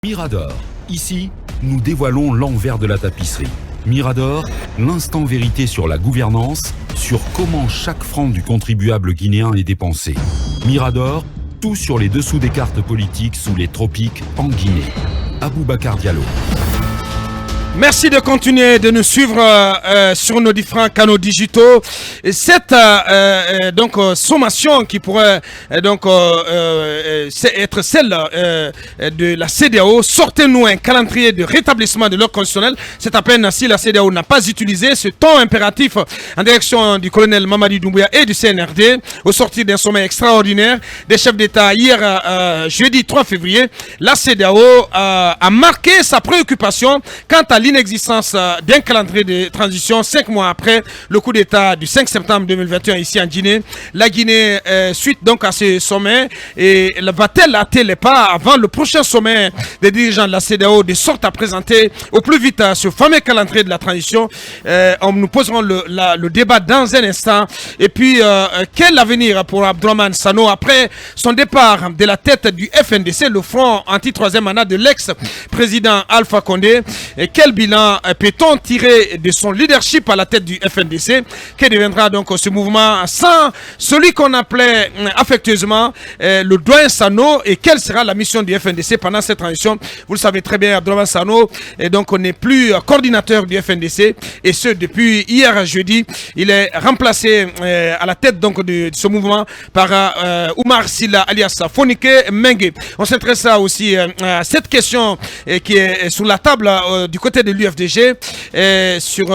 Mirador. Ici, nous dévoilons l'envers de la tapisserie. Mirador, l'instant vérité sur la gouvernance, sur comment chaque franc du contribuable guinéen est dépensé. Mirador, tout sur les dessous des cartes politiques sous les tropiques en Guinée. Aboubacar Diallo. Merci de continuer de nous suivre sur nos différents canaux digitaux. Et cette sommation qui pourrait être celle de la CEDEAO, sortez-nous un calendrier de rétablissement de l'ordre constitutionnel. C'est à peine si la CEDEAO n'a pas utilisé ce ton impératif en direction du colonel Mamadi Doumbouya et du CNRD au sortir d'un sommet extraordinaire des chefs d'État hier jeudi 3 février. La CEDEAO a marqué sa préoccupation quant à l'inexistence d'un calendrier de transition 5 mois après le coup d'État du 5 septembre 2021 ici en Guinée. La Guinée, suite donc à ce sommet, et va-t-elle hâter les pas avant le prochain sommet des dirigeants de la CEDEAO de sorte à présenter au plus vite ce fameux calendrier de la transition? Nous poserons le débat dans un instant. Et puis, quel avenir pour Abdourahmane Sano après son départ de la tête du FNDC, le front anti-troisième mandat de l'ex-président Alpha Condé? Et quel bilan peut-on tirer de son leadership à la tête du FNDC? Que deviendra donc ce mouvement sans celui qu'on appelait affectueusement le doyen Sano? Et quelle sera la mission du FNDC pendant cette transition? Vous le savez très bien, Abdourahmane Sano, et donc on n'est plus coordinateur du FNDC, et ce depuis hier jeudi. Il est remplacé à la tête donc de ce mouvement par Oumar Silla alias Fonike Mengue. On s'intéresse aussi à cette question qui est sur la table du côté de l'UFDG sur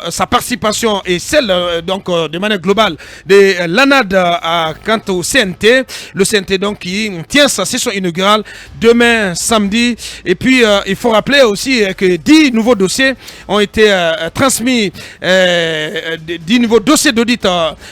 sa participation et celle de manière globale de l'ANAD quant au CNT. Le CNT donc qui tient sa session inaugurale demain samedi. Et puis il faut rappeler aussi que 10 nouveaux dossiers ont été transmis, 10 nouveaux dossiers d'audit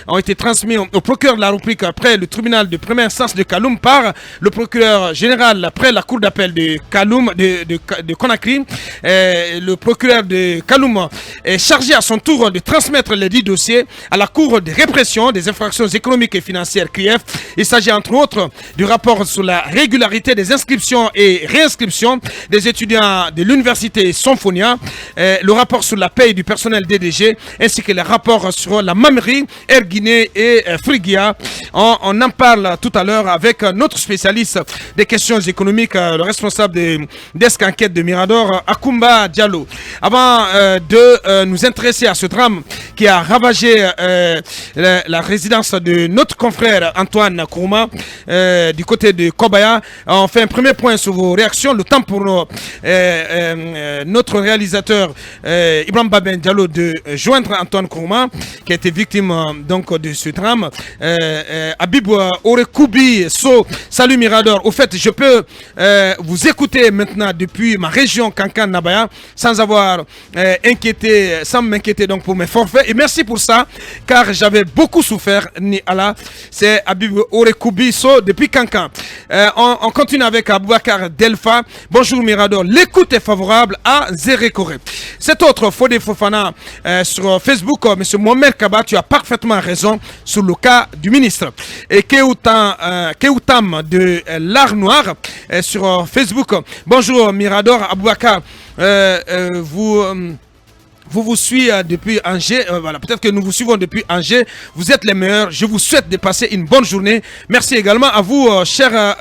ont été transmis au procureur de la République après le tribunal de première instance de Kaloum par le procureur général après la cour d'appel de Kaloum de Conakry. Le procureur de Kaloum est chargé à son tour de transmettre les 10 dossiers à la Cour de répression des infractions économiques et financières CRIEF. Il s'agit entre autres du rapport sur la régularité des inscriptions et réinscriptions des étudiants de l'université Symphonia, le rapport sur la paye du personnel DDG, ainsi que les rapports sur la Mamri, Air Guinée et Frigia. On en parle tout à l'heure avec notre spécialiste des questions économiques, le responsable des desk enquête de Mirador, Akumba Diallo. Avant de nous intéresser à ce drame qui a ravagé la résidence de notre confrère Antoine Kourouma du côté de Kobaya, on fait un premier point sur vos réactions. Le temps pour notre réalisateur Ibrahim Baben Diallo de joindre Antoine Kourouma qui a été victime donc de ce drame. Habib Orekoubi So, salut Mirador. Au fait, je peux vous écouter maintenant depuis ma région Kankan Nabaya sans avoir sans m'inquiéter donc pour mes forfaits, et merci pour ça car j'avais beaucoup souffert. Ni Allah, c'est Habib Orekoubi So depuis Kankan. On continue avec Aboubacar Delfa. Bonjour Mirador, l'écoute est favorable à Zéré Koré. Cet autre Fodé Fofana sur Facebook, monsieur Mohamed Kaba, tu as parfaitement raison sur le cas du ministre. Et Kéoutam de l'Art Noir sur Facebook. Bonjour Mirador, Aboubacar, vous vous suivez depuis Angers, voilà, peut-être que nous vous suivons depuis Angers, vous êtes les meilleurs, je vous souhaite de passer une bonne journée. Merci également à vous, chers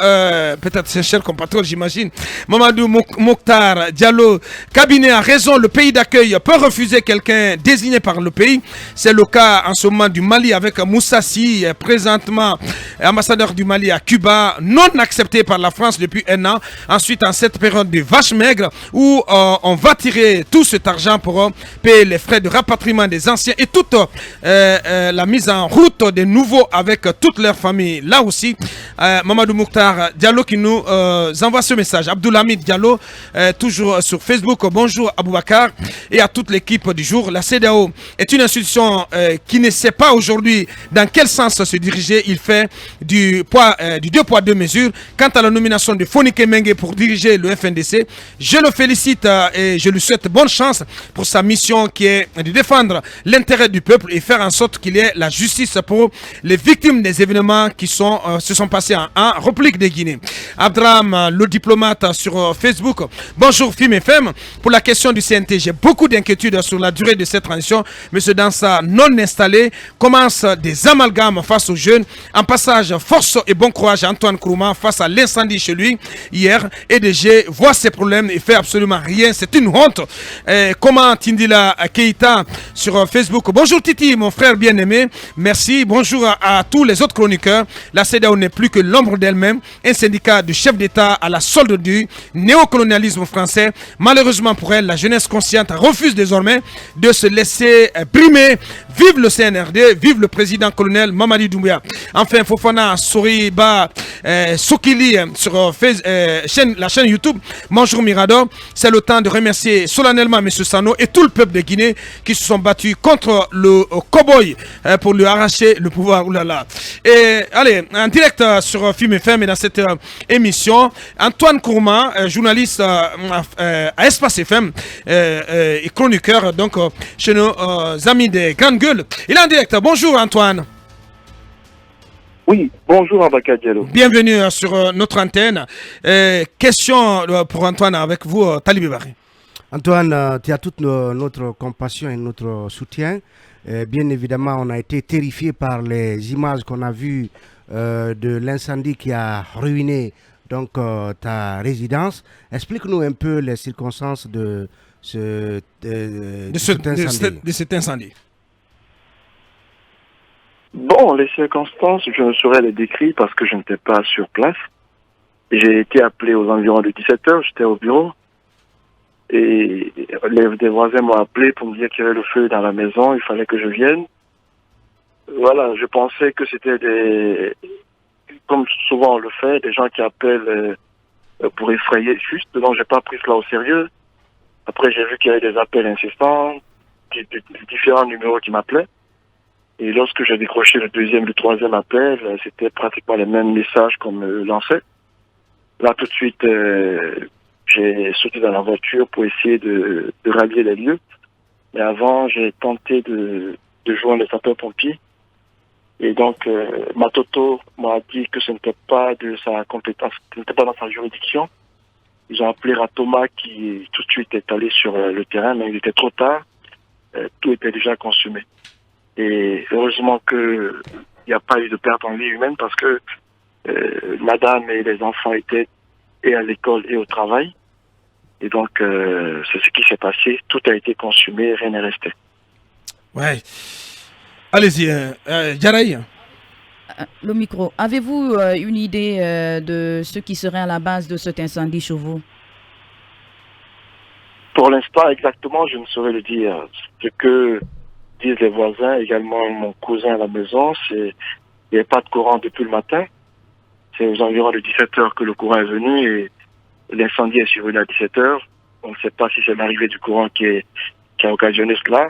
compatriotes, j'imagine. Mamadou Mokhtar Diallo, cabinet a raison, le pays d'accueil peut refuser quelqu'un désigné par le pays. C'est le cas en ce moment du Mali avec Moussa Sy, présentement ambassadeur du Mali à Cuba, non accepté par la France depuis 1 an. Ensuite, en cette période de vache maigre où on va tirer tout cet argent pour payer les frais de rapatriement des anciens et toute la mise en route des nouveaux avec toute leur famille. Là aussi, Mamadou Mokhtar Diallo qui nous envoie ce message. Abdoulhamid Diallo, toujours sur Facebook. Bonjour Aboubacar et à toute l'équipe du jour. La CEDEAO est une institution qui ne sait pas aujourd'hui dans quel sens se diriger. Il fait du 2 poids 2 mesures. Quant à la nomination de Fonike Mengue pour diriger le FNDC, je le félicite et je lui souhaite bonne chance pour sa mission mission qui est de défendre l'intérêt du peuple et faire en sorte qu'il y ait la justice pour les victimes des événements qui se sont passés en République de Guinée. Abdram, le diplomate sur Facebook. Bonjour Film FM. Pour la question du CNT, j'ai beaucoup d'inquiétudes sur la durée de cette transition. Monsieur Dansa, non installé, commence des amalgames face aux jeunes. En passage, force et bon courage à Antoine Kourouma face à l'incendie chez lui hier. EDG voit ses problèmes et fait absolument rien. C'est une honte. Comment Tindila Keita sur Facebook. Bonjour Titi, mon frère bien-aimé. Merci. Bonjour à tous les autres chroniqueurs. La CEDEAO n'est plus que l'ombre d'elle-même. Un syndicat de chefs d'État à la solde du néocolonialisme français. Malheureusement pour elle, la jeunesse consciente refuse désormais de se laisser brimer. Vive le CNRD, vive le président colonel Mamadi Doumbouya. Enfin, Fofana Soriba Sokili sur la chaîne YouTube. Bonjour Mirador. C'est le temps de remercier solennellement M. Sano et tout le peuple de Guinée qui se sont battus contre le cow-boy pour lui arracher le pouvoir. Oulala. Et allez, en direct sur Film FM et dans cette émission, Antoine Kourouma, journaliste à Espace FM et chroniqueur donc chez nos amis des Grandes Gueules. Il est en direct. Bonjour Antoine. Oui, bonjour Abaka Diallo. Bienvenue sur notre antenne. Question pour Antoine avec vous, Talibé Barry. Antoine, tu as toute notre compassion et notre soutien. Bien évidemment, on a été terrifiés par les images qu'on a vues de l'incendie qui a ruiné donc, ta résidence. Explique-nous un peu les circonstances de cet incendie. Bon, les circonstances, je ne saurais les décrire parce que je n'étais pas sur place. J'ai été appelé aux environs de 17h, j'étais au bureau. Et des voisins m'ont appelé pour me dire qu'il y avait le feu dans la maison, il fallait que je vienne. Voilà, je pensais que c'était comme souvent on le fait, des gens qui appellent pour effrayer juste, donc j'ai pas pris cela au sérieux. Après, j'ai vu qu'il y avait des appels insistants, de différents numéros qui m'appelaient. Et lorsque j'ai décroché le deuxième, le troisième appel, c'était pratiquement les mêmes messages qu'on me lançait. Là, tout de suite, j'ai sauté dans la voiture pour essayer de rallier les lieux. Mais avant, j'ai tenté de joindre les sapeurs-pompiers. Et donc, Matoto m'a dit que ce n'était pas de sa compétence, ce n'était pas dans sa juridiction. Ils ont appelé Ratoma qui tout de suite est allé sur le terrain, mais il était trop tard. Tout était déjà consumé. Et heureusement qu'il n'y a pas eu de perte en vie humaine parce que madame et les enfants étaient et à l'école et au travail. Et donc, c'est ce qui s'est passé. Tout a été consumé, rien n'est resté. Ouais. Allez-y, Jaraï. Le micro. Avez-vous une idée de ce qui serait à la base de cet incendie chez vous? Pour l'instant, exactement, je ne saurais le dire. Ce que disent les voisins, également mon cousin à la maison, c'est qu'il n'y avait pas de courant depuis le matin. C'est aux environs de 17h que le courant est venu et l'incendie est survenu à 17h. On ne sait pas si c'est l'arrivée du courant qui a occasionné cela.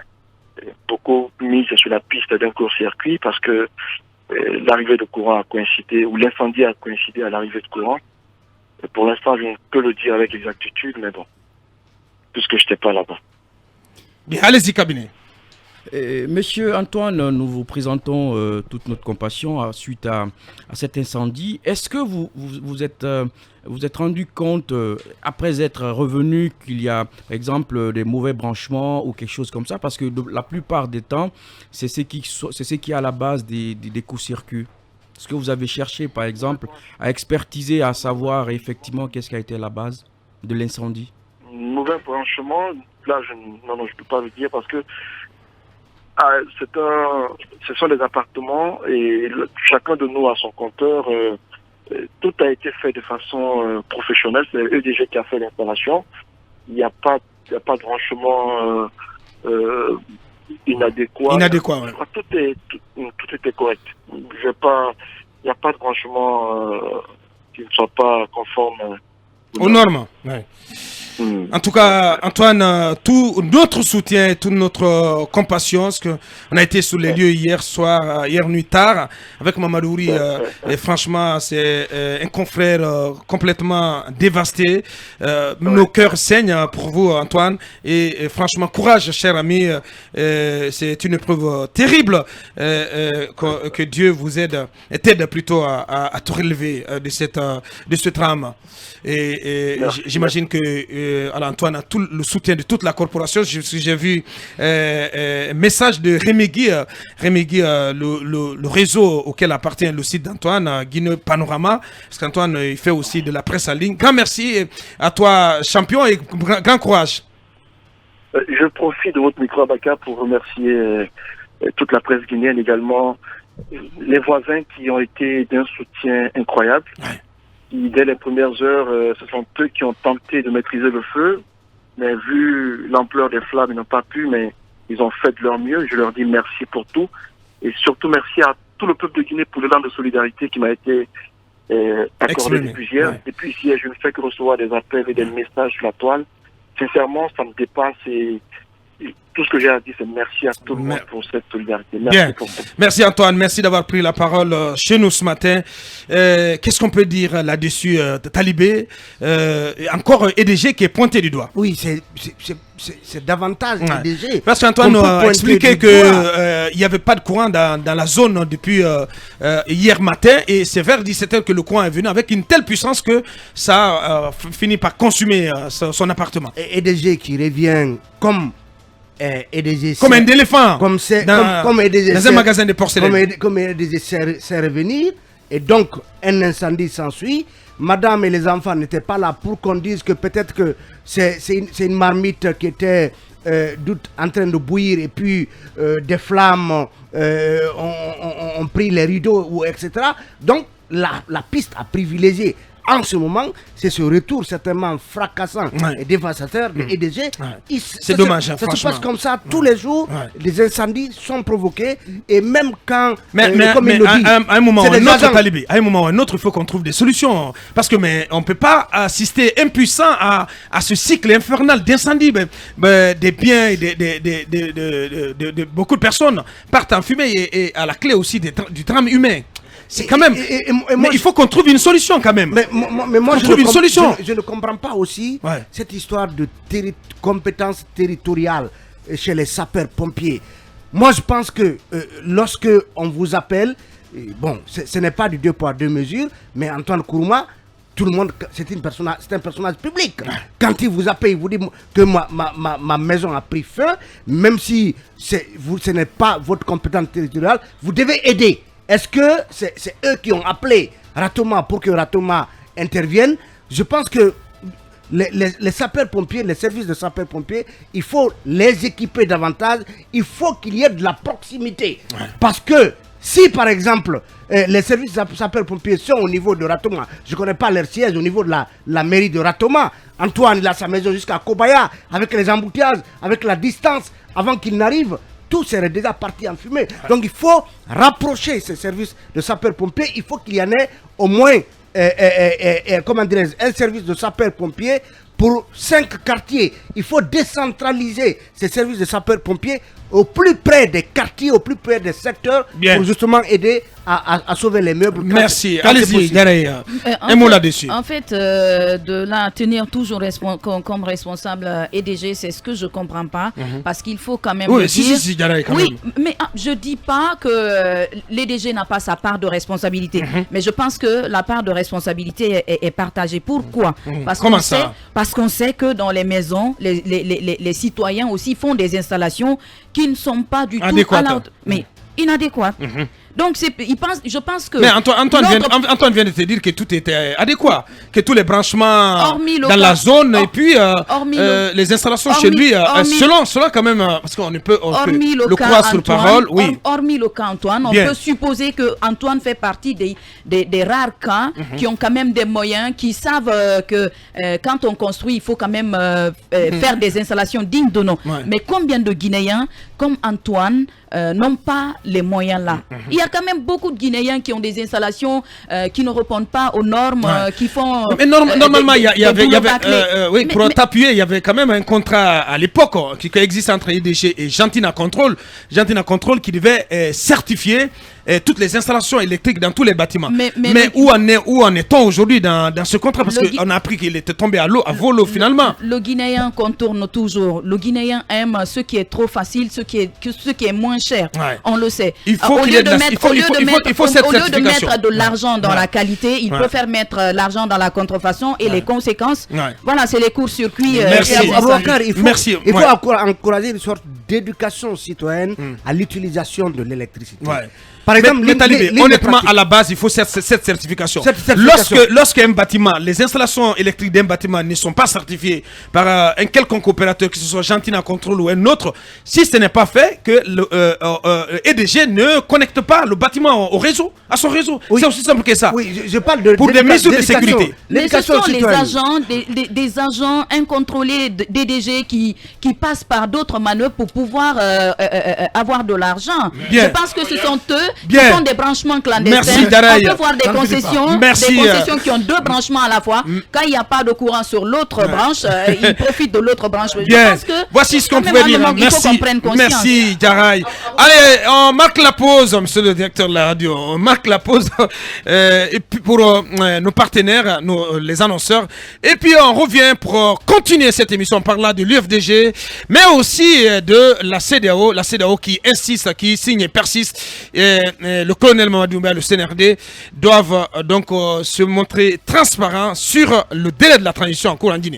Beaucoup misent sur la piste d'un court-circuit parce que l'arrivée de courant a coïncidé, ou l'incendie a coïncidé à l'arrivée de courant. Et pour l'instant, je ne peux le dire avec exactitude, mais bon, puisque je n'étais pas là-bas. Bien, allez-y, cabinet. Monsieur Antoine, nous vous présentons toute notre compassion suite à cet incendie. Est-ce que vous êtes rendu compte, après être revenu, qu'il y a, par exemple, des mauvais branchements ou quelque chose comme ça? Parce que la plupart des temps, c'est ce qui est à la base des courts-circuits. Est-ce que vous avez cherché, par exemple, à expertiser, à savoir effectivement qu'est-ce qui a été la base de l'incendie? Mauvais branchement, là, je ne peux pas le dire parce que ce sont des appartements et chacun de nous a son compteur. Tout a été fait de façon professionnelle. C'est EDG qui a fait l'installation. Il n'y a pas de branchement inadéquat. Inadéquat, ouais. Tout était correct. Il n'y a pas de branchement qui ne soit pas conforme aux normes. Ouais. En tout cas, Antoine, tout notre soutien et toute notre compassion, parce qu'on a été sur les lieux hier soir, hier nuit tard, avec Mamadouri, et franchement, c'est un confrère complètement dévasté. Nos cœurs saignent pour vous, Antoine, et franchement, courage, cher ami. C'est une épreuve terrible que Dieu vous t'aide plutôt à te relever de ce drame. Et j'imagine que alors Antoine a tout le soutien de toute la corporation. J'ai vu un message de Remegui, le réseau auquel appartient le site d'Antoine, Guinée Panorama, parce qu'Antoine il fait aussi de la presse en ligne. Grand merci à toi, champion, et grand courage. Je profite de votre micro, Abaka, pour remercier toute la presse guinéenne également, les voisins qui ont été d'un soutien incroyable. Ouais. Dès les premières heures, ce sont eux qui ont tenté de maîtriser le feu, mais vu l'ampleur des flammes, ils n'ont pas pu, mais ils ont fait de leur mieux. Je leur dis merci pour tout, et surtout merci à tout le peuple de Guinée pour l'élan de solidarité qui m'a été accordé depuis hier. Ouais. Depuis hier, je ne fais que recevoir des appels et des messages sur la toile. Sincèrement, ça me dépasse, et tout ce que j'ai à dire, c'est merci à tout le monde pour cette solidarité. Merci pour tout. Merci Antoine, merci d'avoir pris la parole chez nous ce matin. Qu'est-ce qu'on peut dire là-dessus, Talibé, encore EDG qui est pointé du doigt. Oui, c'est davantage EDG. Parce qu'Antoine a expliqué qu'il n'y avait pas de courant dans la zone depuis hier matin, et c'est vers 17h que le courant est venu avec une telle puissance que ça finit par consumer son appartement. Et EDG qui revient comme EDG, comme un éléphant comme EDG, dans un magasin de porcelaine, comme EDG sait revenir, et donc un incendie s'ensuit. Madame et les enfants n'étaient pas là pour qu'on dise que peut-être que c'est une marmite qui était en train de bouillir, et puis des flammes ont pris les rideaux, ou etc. Donc la piste à privilégier en ce moment, c'est ce retour certainement fracassant et dévastateur de EDG. C'est dommage, ça franchement. se passe comme ça tous les jours. Les incendies sont provoqués, et même quand, comme il le dit, à un moment ou un autre, il faut qu'on trouve des solutions. Parce que on ne peut pas assister impuissant à ce cycle infernal d'incendie. Des biens et de beaucoup de personnes partent en fumée, et à la clé aussi du drame humain. C'est quand même. Mais il faut qu'on trouve une solution quand même. Mais moi, je ne comprends pas aussi cette histoire de compétence territoriale chez les sapeurs-pompiers. Moi, je pense que lorsque on vous appelle, bon, ce n'est pas du 2 poids 2 mesures, mais Antoine Kourouma, tout le monde, c'est un personnage public. Quand il vous appelle, il vous dit que ma maison a pris feu, même si ce n'est pas votre compétence territoriale, vous devez aider. Est-ce que c'est eux qui ont appelé Ratoma pour que Ratoma intervienne? Je pense que les sapeurs-pompiers, les services de sapeurs-pompiers, il faut les équiper davantage. Il faut qu'il y ait de la proximité. Parce que si, par exemple, les services de sapeurs-pompiers sont au niveau de Ratoma, je ne connais pas leur siège au niveau de la mairie de Ratoma. Antoine, il a sa maison jusqu'à Kobaya, avec les embouteillages, avec la distance, avant qu'il n'arrive. Tout serait déjà parti en fumée. Donc il faut rapprocher ces services de sapeurs-pompiers. Il faut qu'il y en ait au moins un service de sapeurs-pompiers pour 5 quartiers. Il faut décentraliser ces services de sapeurs-pompiers au plus près des quartiers, au plus près des secteurs, pour justement aider à sauver les meubles. Merci. Allez-y, un mot là-dessus. En fait, de la tenir toujours comme responsable EDG, c'est ce que je ne comprends pas, parce qu'il faut quand même dire... Oui, mais je ne dis pas que l'EDG n'a pas sa part de responsabilité, mais je pense que la part de responsabilité est partagée. Pourquoi? Parce qu'on sait que dans les maisons, les citoyens aussi font des installations qui ne sont pas du tout inadéquates. Donc, je pense que... Mais Antoine vient de te dire que tout était adéquat, que tous les branchements dans la zone, et puis les installations chez lui, selon quand même, parce qu'on peut le croire sur parole, oui. Hormis le cas Antoine, on peut supposer que Antoine fait partie des rares cas qui ont quand même des moyens, qui savent que quand on construit, il faut quand même faire des installations dignes de nom. Mais combien de Guinéens, comme Antoine, n'ont pas les moyens là? Il y a a quand même beaucoup de Guinéens qui ont des installations qui ne répondent pas aux normes, qui font... Mais normalement, il y avait pour t'appuyer, il y avait quand même un contrat à l'époque qui existe entre IDG et Gentina Control qui devait certifier toutes les installations électriques dans tous les bâtiments. Mais où en est-on aujourd'hui dans ce contrat? Parce qu'on a appris qu'il était tombé à volo finalement. Le Guinéen contourne toujours. Le Guinéen aime ce qui est trop facile, ce qui est moins cher. On le sait. Il faut qu'il y ait de mettre de l'argent dans la qualité, il préfère mettre l'argent dans la contrefaçon et les conséquences. Voilà, c'est les courts-circuits. Merci. Il faut encourager une sorte d'éducation citoyenne à l'utilisation de l'électricité. Par exemple, honnêtement, à la base, il faut cette certification. Lorsqu'un bâtiment, les installations électriques d'un bâtiment ne sont pas certifiées par un quelconque opérateur, que ce soit Gentina Control ou un autre, si ce n'est pas fait, que le EDG ne connecte pas le bâtiment au réseau, à son réseau. C'est aussi simple que ça. Oui, je parle de pour des mesures de sécurité. Mais ce sont les agents, des agents incontrôlés d'EDG qui passent par d'autres manœuvres pour pouvoir avoir de l'argent. Je pense que ce sont eux qui font des branchements clandestins. On peut voir des concessions qui ont 2 branchements à la fois. Quand il n'y a pas de courant sur l'autre branche, ils profitent de l'autre branche. Je pense que voici ce qu'on pouvait dire. Merci, Jaraï. Allez, on marque la pause, monsieur le directeur de la radio. On marque la pause et puis pour nos partenaires, les annonceurs. Et puis on revient pour continuer cette émission par là de l'UFDG, mais aussi de la CEDEAO qui insiste, qui signe et persiste. Le colonel Mamadou Doumbouya, le CNRD, doivent donc se montrer transparents sur le délai de la transition en cours en Guinée.